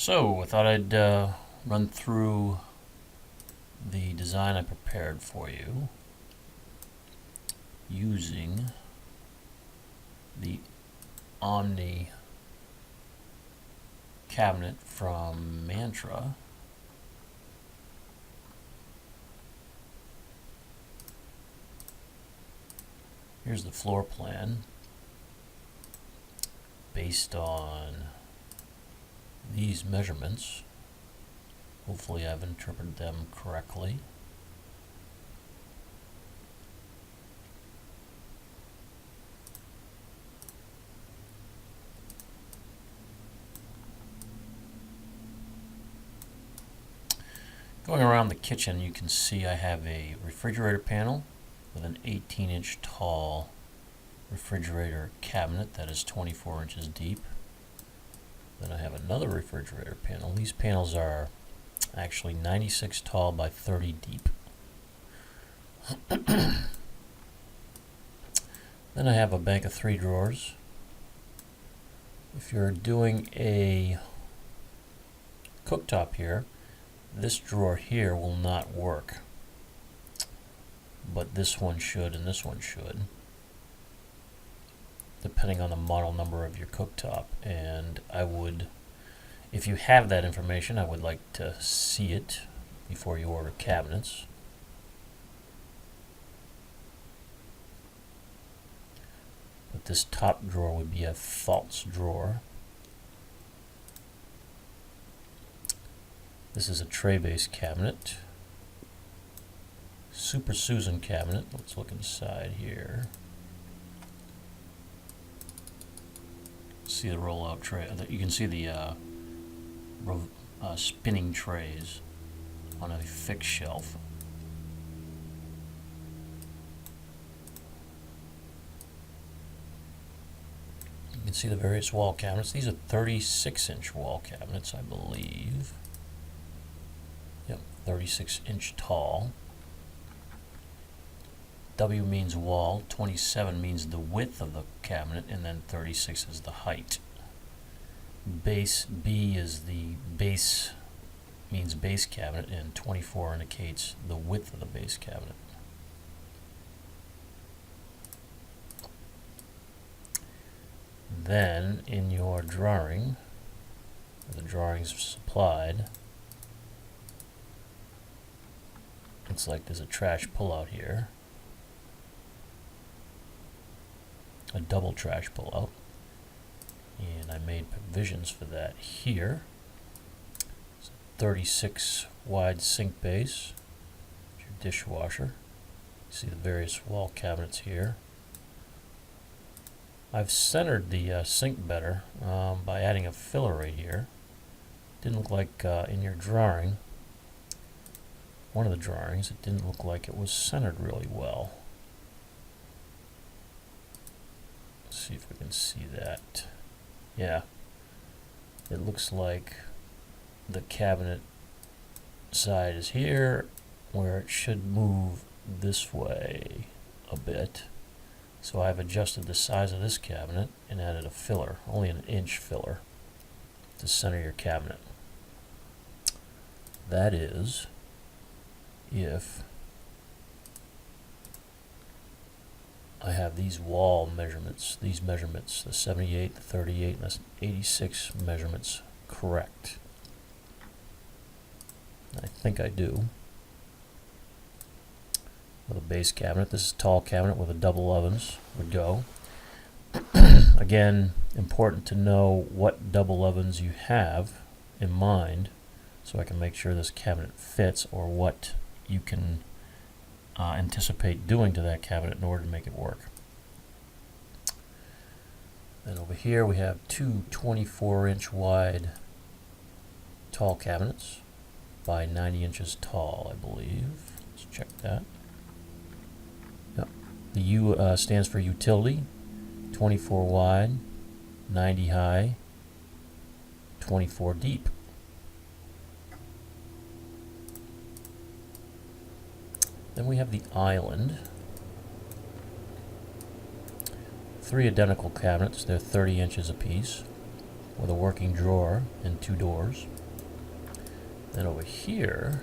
So, I thought I'd run through the design I prepared for you using the Omni cabinet from Mantra. Here's the floor plan based on these measurements. Hopefully I've interpreted them correctly. Going around the kitchen, you can see I have a refrigerator panel with an 18-inch tall refrigerator cabinet that is 24 inches deep. Then I have another refrigerator panel. These panels are actually 96 tall by 30 deep. Then I have a bank of 3 drawers. If you're doing a cooktop here, this drawer here will not work, but this one should and this one should, depending on the model number of your cooktop. And I would, if you have that information, I would like to see it before you order cabinets. But this top drawer would be a false drawer. This is a tray-based cabinet. Super Susan cabinet. Let's look inside here. See the roll-out tray. You can see the spinning trays on a fixed shelf. You can see the various wall cabinets. These are 36-inch wall cabinets, I believe. Yep, 36-inch tall. W means wall, 27 means the width of the cabinet, and then 36 is the height. Base B is the base, means base cabinet, and 24 indicates the width of the base cabinet. Then, in your drawing, the drawings are supplied, looks like there's a trash pullout here. A double trash pullout. And I made provisions for that here. It's a 36 wide sink base. Your dishwasher. See the various wall cabinets here. I've centered the sink better by adding a filler right here. Didn't look like in your drawing, one of the drawings, it didn't look like it was centered really well. Let's see if we can see that. Yeah, it looks like the cabinet side is here, where it should move this way a bit. So I've adjusted the size of this cabinet and added a filler, only an inch filler, to center your cabinet. That is, if I have these wall measurements, the 78, the 38, and the 86 measurements correct. I think I do. With a base cabinet, this is a tall cabinet with a double ovens would go. Again, important to know what double ovens you have in mind, so I can make sure this cabinet fits, or what you can anticipate doing to that cabinet in order to make it work. Then over here we have two 24-inch wide tall cabinets by 90 inches tall, I believe. Let's check that. Yep. The U stands for utility, 24 wide, 90 high, 24 deep. Then we have the island. 3 identical cabinets, they're 30 inches apiece. with a working drawer and 2 doors. Then over here,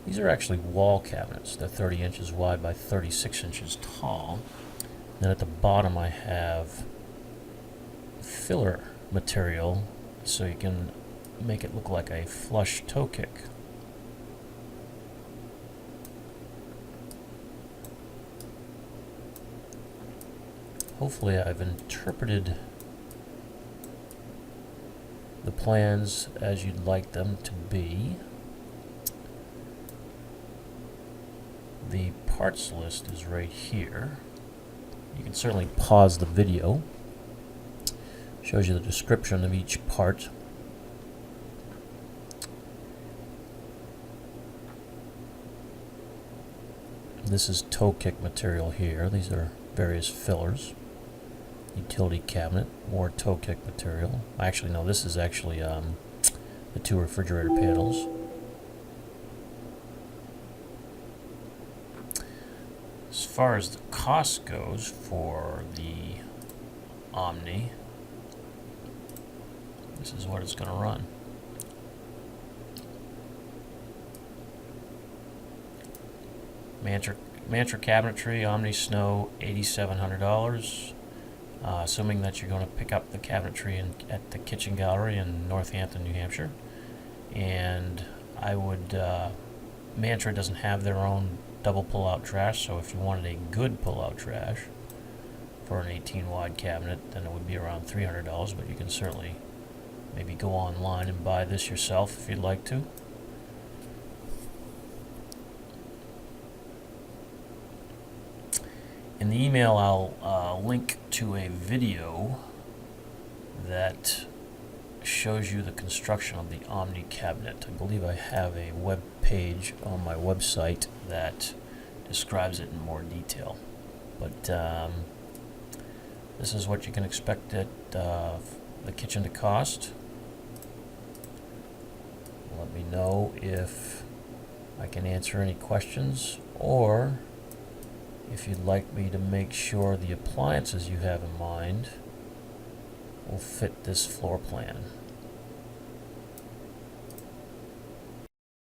these are actually wall cabinets. They're 30 inches wide by 36 inches tall. Then at the bottom I have filler material so you can make it look like a flush toe kick. Hopefully I've interpreted the plans as you'd like them to be. The parts list is right here. You can certainly pause the video. Shows you the description of each part. This is toe kick material here. These are various fillers. Utility cabinet, more toe kick material. Actually, no, this is actually the 2 refrigerator panels. As far as the cost goes for the Omni, this is what it's going to run. Mantra Cabinetry Omni Snow, $8,700. Assuming that you're going to pick up the cabinetry at the Kitchen Gallery in Northampton, New Hampshire. And I would, Mantra doesn't have their own double pull-out trash, so if you wanted a good pull-out trash for an 18-wide cabinet, then it would be around $300, but you can certainly maybe go online and buy this yourself if you'd like to. In the email, I'll link to a video that shows you the construction of the Omni cabinet. I believe I have a web page on my website that describes it in more detail. But this is what you can expect at the kitchen to cost. Let me know if I can answer any questions, or if you'd like me to make sure the appliances you have in mind will fit this floor plan.